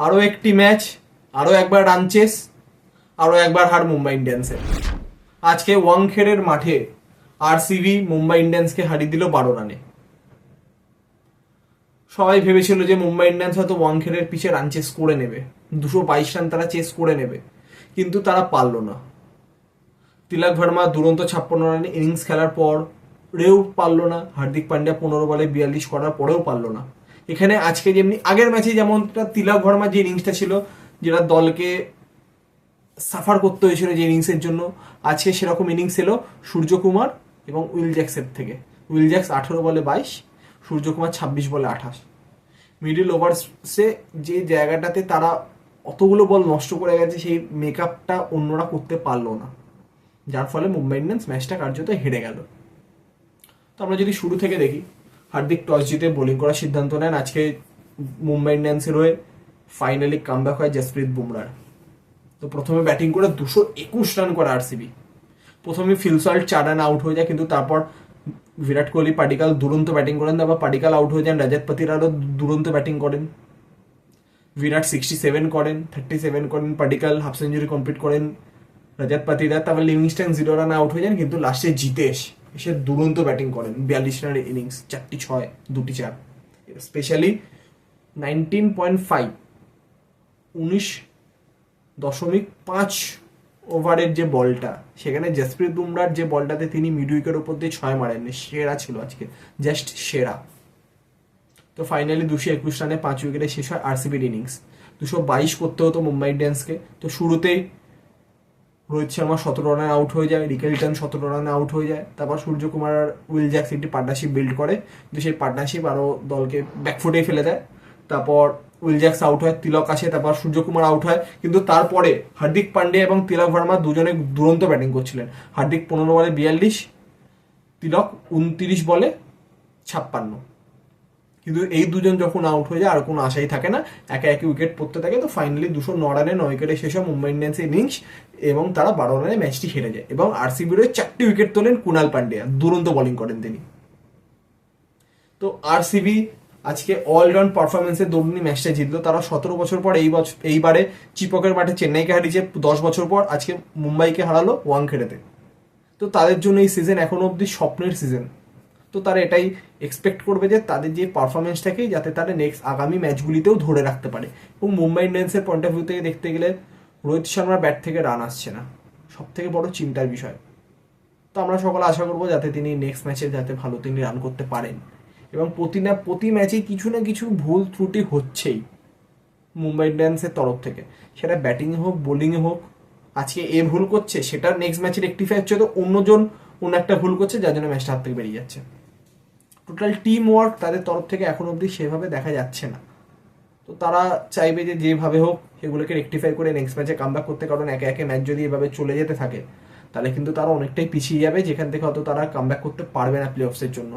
আরও একটি ম্যাচ, আরও একবার রান চেস, আরও একবার হার মুম্বাই ইন্ডিয়ান্সের। আজকে ওয়াংখেড়ের মাঠে আরসিবি মুম্বাই ইন্ডিয়ান্সকে হারিয়ে দিল 12 রানে। সবাই ভেবেছিল যে মুম্বাই ইন্ডিয়ান্স হয়তো ওয়াংখেড়ের পিছে রান চেস করে নেবে, 222 রান তারা চেস করে নেবে, কিন্তু তারা পারল না। তিলক ভার্মা দুরন্ত 56 রানে ইনিংস খেলার পরেও পারল না। হার্দিক পান্ডিয়া 15 বলে 42 করার পরেও পারল না। এখানে আজকে যেমনি আগের ম্যাচে যেমন তিলক ভার্মা যে ইনিংসটা ছিল, যেটা দলকে সাফার করতে হয়েছিল যে ইনিংসের জন্য, আজকে সেরকম ইনিংস এলো সূর্যকুমার এবং উইল জ্যাক্সের থেকে। উইল জ্যাক্স 18 বলে 22, সূর্যকুমার 26 বলে 28। মিডল ওভার্সে যে জায়গাটাতে তারা অতগুলো বল নষ্ট করে গেছে, সেই মেকআপটা অন্যরা করতে পারলো না, যার ফলে মুম্বাই ইন্ডিয়ান্স ম্যাচটা কার্যত হেরে গেল। তো আমরা যদি শুরু থেকে দেখি, হার্দিক টস জিতে বোলিং করার সিদ্ধান্ত নেন। আজকে মুম্বাই ইন্ডিয়ান্সের হয়ে ফাইনালি কামব্যাক হয় জসপ্রীত বুমরার। তো প্রথমে ব্যাটিং করে 221 রান করে আরসিবি। প্রথমে ফিল সল্ট 4 রান আউট হয়ে যায়, কিন্তু তারপর বিরাট কোহলি পাডিকাল দুরন্ত ব্যাটিং করেন, তারপর পাডিকাল আউট হয়ে যান, রজত পাতির আরও দুরন্ত ব্যাটিং করেন। বিরাট 67 করেন, 37 করেন, পাডিকাল হাফ সেঞ্চুরি কমপ্লিট করেন, রজত পাতিরা, তারপর লিভিংস্টন 0 রানে আউট হয়ে যান, কিন্তু লাস্টে জিতেশ এসে দুরন্ত ব্যাটিং করেন। 42 রানের ইনিংস, 4টি 6, 2টি 4। স্পেশালি 19.5 19.5 ওভারের যে বলটা, সেখানে জসপ্রীত বুমরার যে বলটাতে তিনি মিড উইকের উপর দিয়ে 6 মারেননি, সেরা ছিল আজকে, জাস্ট সেরা। তো ফাইনালি 221 রানে 5 উইকেটে শেষ হয় আরসিবির ইনিংস। 222 করতে হতো মুম্বাই ইন্ডিয়ান্সকে। তো শুরুতেই রোহিত শর্মা 17 রানে আউট হয়ে যায়, রিকেলটন 17 রানে আউট হয়ে যায়। তারপর সূর্যকুমার আর উইল জ্যাক্স একটি পার্টনারশিপ বিল্ড করে, কিন্তু সেই পার্টনারশিপ আরও দলকে ব্যাকফুটেই ফেলে দেয়। তারপর উইল জ্যাক্স আউট হয়, তিলক আসে, তারপর সূর্যকুমার আউট হয়। কিন্তু তারপরে হার্দিক পান্ডিয়া এবং তিলক ভার্মা দুজনে দুরন্ত ব্যাটিং করছিলেন। হার্দিক 15 বলে 42, তিলক 29 বলে 56। কিন্তু এই দুজন যখন আউট হয়ে যায় আর কোনো আশাই থাকে না, একে একে উইকেট পড়তে থাকে। তো ফাইনালি 209 রানে 9 উইকেটে শেষ হয় মুম্বাই ইন্ডিয়ান্সের ইনিংস, এবং তারা 12 রানে ম্যাচটি হেরে যায়। এবং আরসিবির 4টি উইকেট তোলেন কুনাল পান্ডিয়া, দুরন্ত বোলিং করেন তিনি। তো আরসিবি আজকে অলরাউন্ড পারফরমেন্সের দরুনই ম্যাচটা জিতলো। তারা 17 বছর পর এইবারে চিপকের মাঠে চেন্নাইকে হারিয়েছে, 10 বছর পর আজকে মুম্বাইকে হারালো ওয়াংখেড়েতে। তো তাদের জন্য এই সিজন এখনো অব্দি স্বপ্নের সিজন। তো তারা এটাই এক্সপেক্ট করবে যে তাদের যে পারফরমেন্সটাকে যাতে তারা নেক্সট আগামী ম্যাচগুলিতেও ধরে রাখতে পারে। এবং মুম্বাই ইন্ডিয়ান্সের পয়েন্ট অফ ভিউ থেকে দেখতে গেলে রোহিত শর্মার ব্যাট থেকে রান আসছে না, সব থেকে বড় চিন্তার বিষয়। তো আমরা সকলে আশা করবো যাতে তিনি নেক্সট ম্যাচে যাতে ভালো তিনি রান করতে পারেন। এবং প্রতি ম্যাচে কিছু না কিছু ভুল ত্রুটি হচ্ছেই মুম্বাই ইন্ডিয়ান্সের তরফ থেকে, সেটা ব্যাটিংয়ে হোক বোলিংয়ে হোক। আজকে এ ভুল করছে, সেটা নেক্সট ম্যাচে রেকটিফাই হচ্ছে, তো অন্যজন অন্য একটা ভুল করছে, যার জন্য ম্যাচটা হাত থেকে বেরিয়ে যাচ্ছে। টোটাল টিম ওয়ার্ক তাদের তরফ থেকে এখন অবধি সেভাবে দেখা যাচ্ছে না। তো তারা চাইবে যে যেভাবে হোক সেগুলোকে রেকটিফাই করে নেক্সট ম্যাচে কামব্যাক করতে, কারণ একে একে ম্যাচ যদি এভাবে চলে যেতে থাকে তাহলে কিন্তু তারা অনেকটাই পিছিয়ে যাবে, যেখান থেকে হয়তো তারা কামব্যাক করতে পারবে না প্লে অফসের জন্য।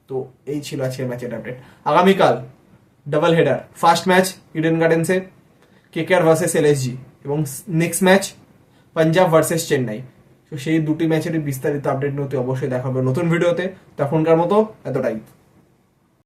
তো এই ছিল আজকের ম্যাচের আপডেট। আগামীকাল double header, first match Eden গার্ডেন্সে কেকেআর ভার্সেস এলএসজি, এবং next match Punjab versus Chennai. তো সেই দুটি ম্যাচের বিস্তারিত আপডেট নিতে অবশ্যই দেখা হবে নতুন ভিডিওতে। তখনকার মতো এতটাই।